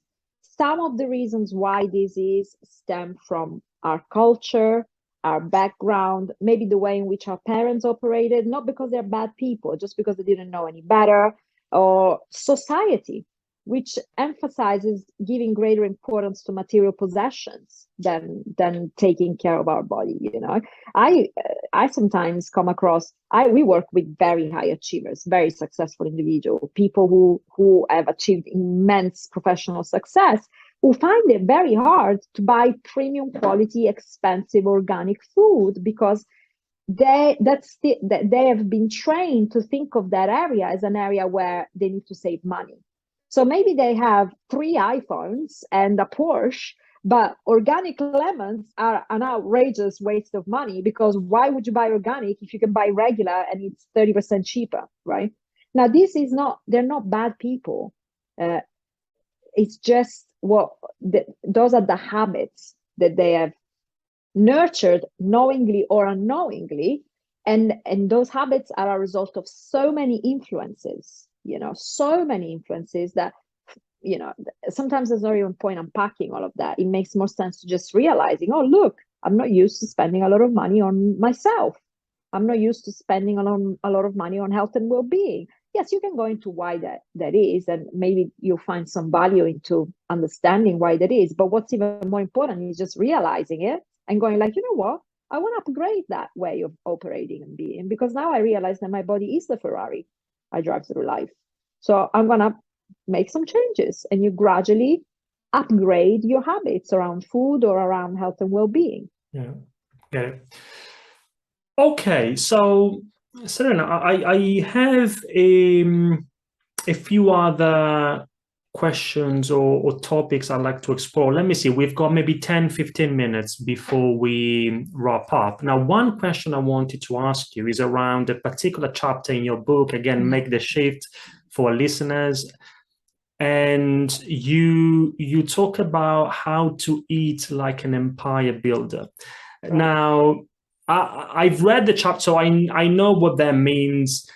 Some of the reasons why this is stem from our culture, our background, maybe the way in which our parents operated, not because they're bad people, just because they didn't know any better, or society, which emphasizes giving greater importance to material possessions than taking care of our body. I sometimes come across, we work with very high achievers, very successful individuals, people who have achieved immense professional success, who find it very hard to buy premium quality, expensive organic food because they have been trained to think of that area as an area where they need to save money. So maybe they have 3 iPhones and a Porsche, but organic lemons are an outrageous waste of money, because why would you buy organic if you can buy regular and it's 30% cheaper, right? Now, they're not bad people. It's just those are the habits that they have nurtured knowingly or unknowingly, and those habits are a result of so many influences, that sometimes there's not even point unpacking all of that. It makes more sense to just realizing, oh look, I'm not used to spending a lot of money on myself. I'm not used to spending a lot of money on health and well-being. Yes, you can go into why that is, and maybe you'll find some value into understanding why that is. But what's even more important is just realizing it and going like, you know what? I want to upgrade that way of operating and being, because now I realize that my body is the Ferrari I drive through life. So I'm going to make some changes, and you gradually upgrade your habits around food or around health and well-being. Yeah. Okay. So, Serena, I have a few other questions or topics I'd like to explore. Let me see. We've got maybe 10, 15 minutes before we wrap up. Now, one question I wanted to ask you is around a particular chapter in your book. Again, Make the Shift, for listeners. and you talk about how to eat like an empire builder. Right. Now, I've read the chapter, so I know what that means.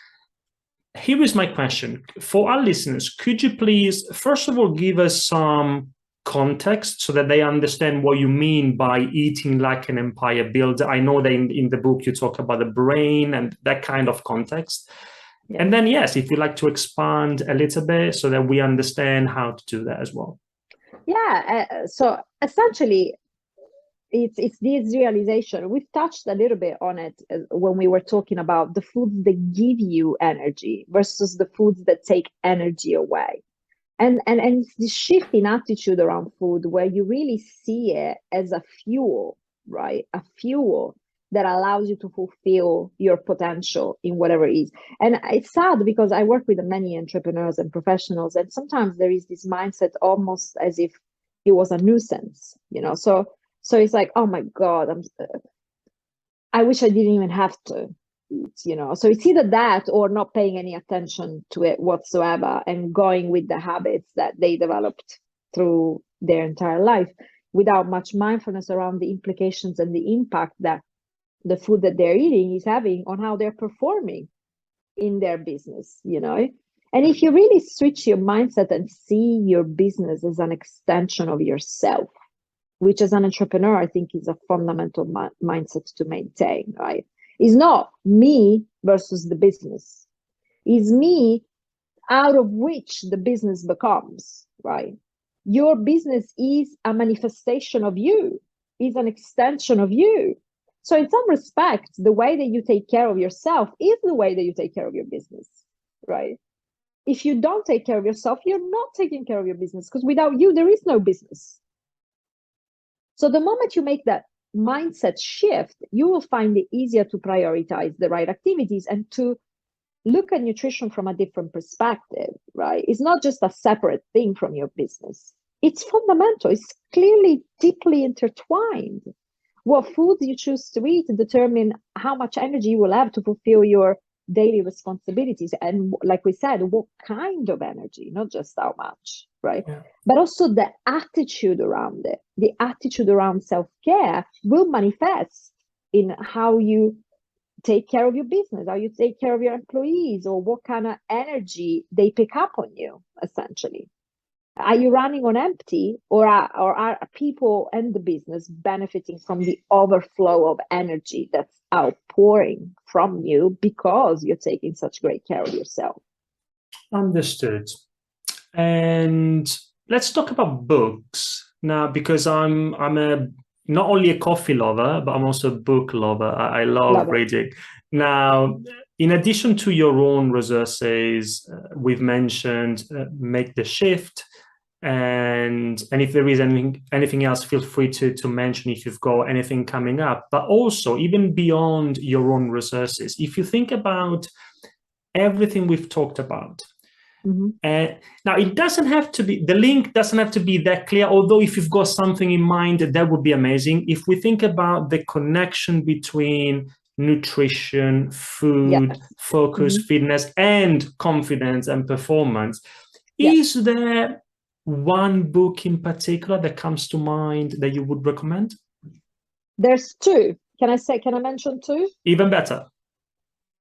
Here is my question. For our listeners, could you please, first of all, give us some context so that they understand what you mean by eating like an empire builder? I know that in the book you talk about the brain and that kind of context. Yeah. And then, yes, if you'd like to expand a little bit so that we understand how to do that as well. Yeah, so essentially, it's this realization. We've touched a little bit on it when we were talking about the foods that give you energy versus the foods that take energy away. And it's this shift in attitude around food where you really see it as a fuel, right? A fuel that allows you to fulfill your potential in whatever it is. And it's sad because I work with many entrepreneurs and professionals, and sometimes there is this mindset almost as if it was a nuisance, you know? So it's like, oh my God, I wish I didn't even have to eat, you know? So it's either that or not paying any attention to it whatsoever and going with the habits that they developed through their entire life without much mindfulness around the implications and the impact that the food that they're eating is having on how they're performing in their business, you know? And if you really switch your mindset and see your business as an extension of yourself, which as an entrepreneur, I think is a fundamental mindset to maintain, right? It's not me versus the business. It's me out of which the business becomes, right? Your business is a manifestation of you, is an extension of you. So in some respects, the way that you take care of yourself is the way that you take care of your business, right? If you don't take care of yourself, you're not taking care of your business, because without you, there is no business. So the moment you make that mindset shift, you will find it easier to prioritize the right activities and to look at nutrition from a different perspective, right? It's not just a separate thing from your business. It's fundamental. It's clearly deeply intertwined. What foods you choose to eat determine how much energy you will have to fulfill your daily responsibilities. And like we said, what kind of energy, not just how much, right? Yeah. But also the attitude around it. The attitude around self-care will manifest in how you take care of your business, how you take care of your employees, or what kind of energy they pick up on you, essentially. Are you running on empty, or are people and the business benefiting from the overflow of energy that's outpouring from you because you're taking such great care of yourself? Understood. And let's talk about books now, because I'm not only a coffee lover, but I'm also a book lover. I love reading. Now, in addition to your own resources, we've mentioned Make the Shift. And if there is anything else, feel free to mention if you've got anything coming up. But also, even beyond your own resources, if you think about everything we've talked about, now it doesn't have to be, the link doesn't have to be that clear, although if you've got something in mind, that would be amazing. If we think about the connection between nutrition, food, focus, fitness, and confidence and performance, is there one book in particular that comes to mind that you would recommend? There's two. Can I mention two? Even better.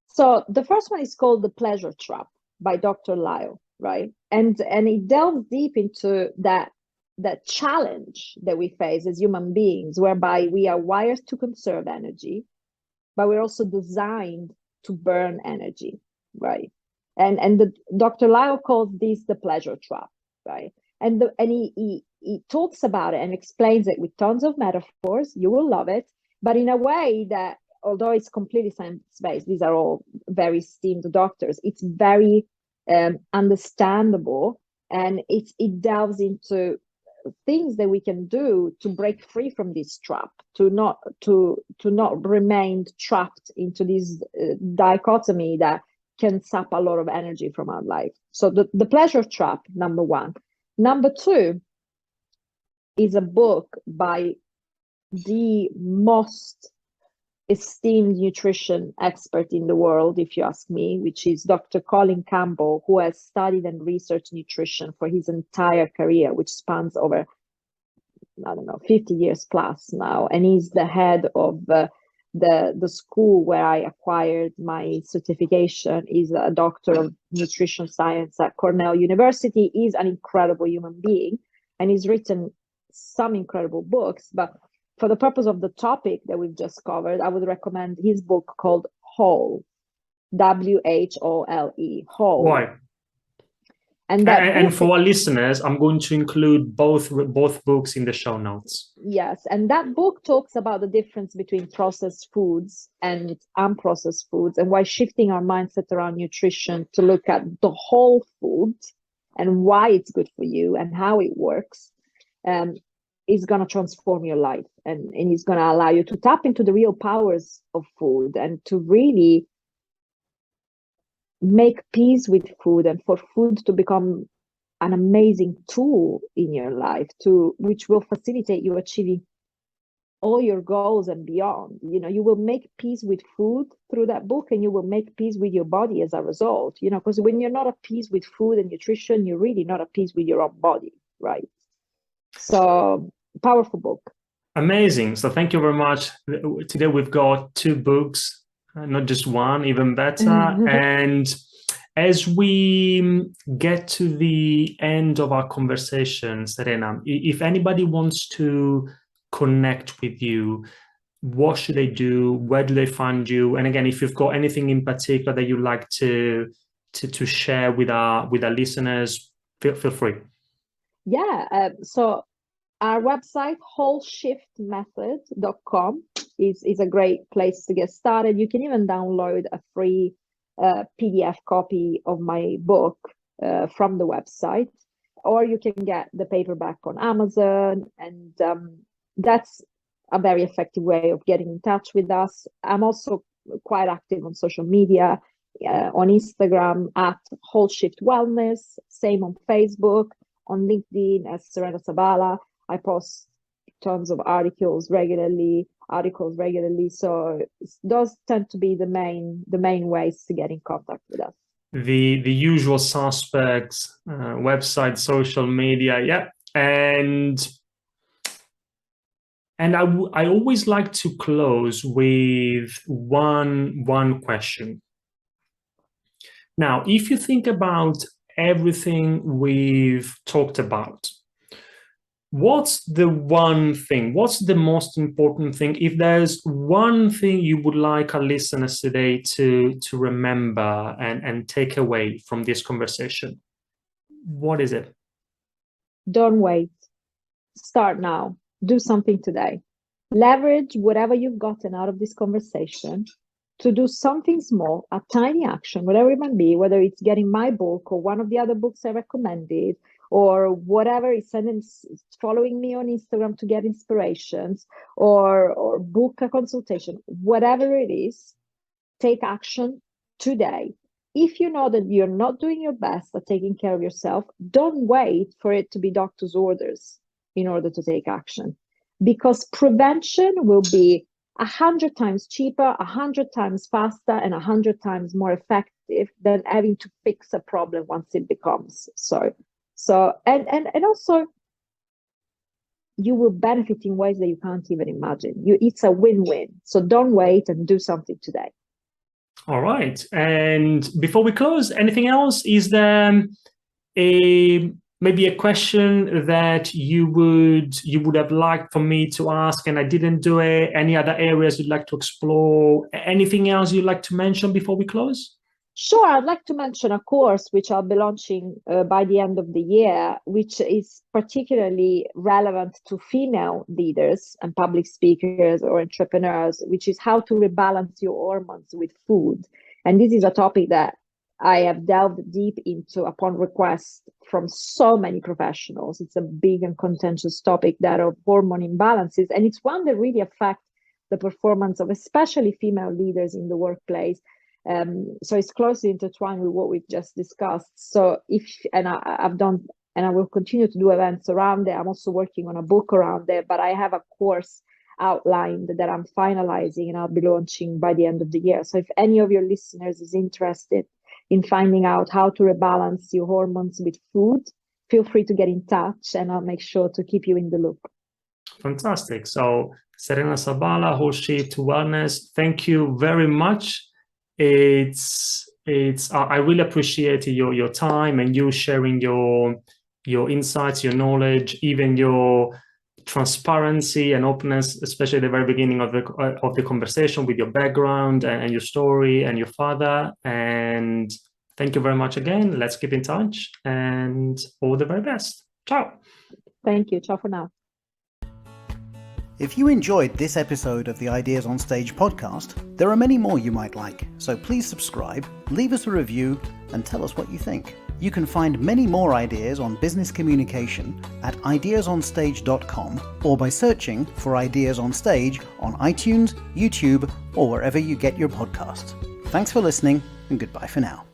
So the first one is called The Pleasure Trap by Dr. Lyle, right? And it delves deep into that challenge that we face as human beings, whereby we are wired to conserve energy, but we're also designed to burn energy, right? And Dr. Lyle calls this the pleasure trap, right? And he talks about it and explains it with tons of metaphors. You will love it, but in a way that, although it's completely science-based, these are all very esteemed doctors, it's very understandable, and it delves into things that we can do to break free from this trap, to not remain trapped into this dichotomy that can sap a lot of energy from our life. So the pleasure trap, number one. Number two is a book by the most esteemed nutrition expert in the world, if you ask me, which is Dr. Colin Campbell, who has studied and researched nutrition for his entire career, which spans over, I don't know, 50 years plus now. And he's the head of the school where I acquired my certification. Is a doctor of nutrition science at Cornell University. He's an incredible human being, and he's written some incredible books. But for the purpose of the topic that we've just covered, I would recommend his book called Whole, WHOLE, Whole. Right. And for our listeners, I'm going to include both books in the show notes. Yes, and that book talks about the difference between processed foods and unprocessed foods, and why shifting our mindset around nutrition to look at the whole food and why it's good for you and how it works is going to transform your life, and it's going to allow you to tap into the real powers of food and to really make peace with food, and for food to become an amazing tool in your life, which will facilitate you achieving all your goals and beyond. You will make peace with food through that book, and you will make peace with your body as a result, because when you're not at peace with food and nutrition, you're really not at peace with your own body, right? So powerful book. Amazing. So thank you very much. Today we've got 2 books, not just one, even better. And as we get to the end of our conversation, Serena, if anybody wants to connect with you, what should they do? Where do they find you? And again, if you've got anything in particular that you'd like to share with our listeners, feel free. Yeah. So our website, wholeshiftmethod.com, is a great place to get started. You can even download a free PDF copy of my book from the website, or you can get the paperback on Amazon, and that's a very effective way of getting in touch with us. I'm also quite active on social media, on Instagram at Whole Shift Wellness, same on Facebook, on LinkedIn as Serena Sabala. I post tons of articles regularly. So those tend to be the main ways to get in contact with us. The usual suspects, website, social media, yeah. And I always like to close with one question. Now, if you think about everything we've talked about, what's the one thing, what's the most important thing? If there's one thing you would like our listeners today to remember and take away from this conversation, what is it? Don't wait. Start now. Do something today. Leverage whatever you've gotten out of this conversation to do something small, a tiny action, whatever it might be, whether it's getting my book or one of the other books I recommended, or whatever, it's following me on Instagram to get inspirations, or book a consultation. Whatever it is, take action today. If you know that you're not doing your best at taking care of yourself, don't wait for it to be doctor's orders in order to take action, because prevention will be 100 times cheaper, 100 times faster, and 100 times more effective than having to fix a problem once it becomes so. And also, you will benefit in ways that you can't even imagine. It's a win-win. So don't wait and do something today. All right. And before we close, anything else? Is there maybe a question that you would have liked for me to ask and I didn't do it? Any other areas you'd like to explore? Anything else you'd like to mention before we close? Sure, I'd like to mention a course which I'll be launching by the end of the year, which is particularly relevant to female leaders and public speakers or entrepreneurs, which is how to rebalance your hormones with food. And this is a topic that I have delved deep into upon request from so many professionals. It's a big and contentious topic, that of hormone imbalances, and it's one that really affects the performance of especially female leaders in the workplace. So it's closely intertwined with what we've just discussed. So I've done, and I will continue to do events around it. I'm also working on a book around it, but I have a course outlined that I'm finalizing and I'll be launching by the end of the year. So if any of your listeners is interested in finding out how to rebalance your hormones with food, feel free to get in touch and I'll make sure to keep you in the loop. Fantastic. So Serena Sabala, Whole Shift to Wellness, thank you very much. I really appreciate your time and you sharing your insights, your knowledge, even your transparency and openness, especially at the very beginning of the conversation with your background and your story and your father. And thank you very much again. Let's keep in touch and all the very best. Ciao. Thank you. Ciao for now. If you enjoyed this episode of the Ideas on Stage podcast, there are many more you might like, so please subscribe, leave us a review, and tell us what you think. You can find many more ideas on business communication at ideasonstage.com or by searching for Ideas on Stage on iTunes, YouTube, or wherever you get your podcasts. Thanks for listening, and goodbye for now.